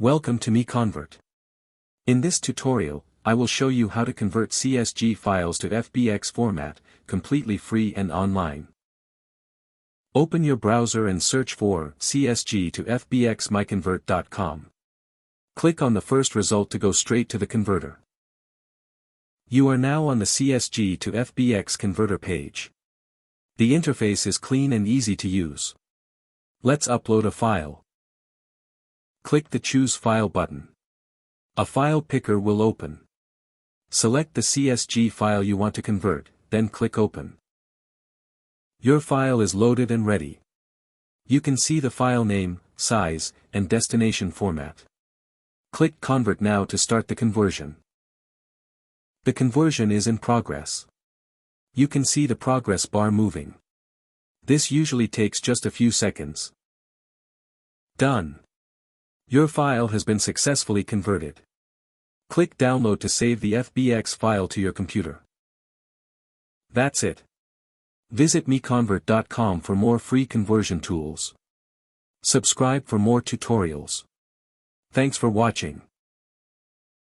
Welcome to MiConvert. In this tutorial, I will show you how to convert CSG files to FBX format, completely free and online. Open your browser and search for CSG to FBX MiConvert.com. Click on the first result to go straight to the converter. You are now on the CSG to FBX converter page. The interface is clean and easy to use. Let's upload a file. Click the Choose File button. A file picker will open. Select the CSG file you want to convert, then click Open. Your file is loaded and ready. You can see the file name, size, and destination format. Click Convert now to start the conversion. The conversion is in progress. You can see the progress bar moving. This usually takes just a few seconds. Done. Your file has been successfully converted. Click Download to save the FBX file to your computer. That's it. Visit MiConvert.com for more free conversion tools. Subscribe for more tutorials. Thanks for watching.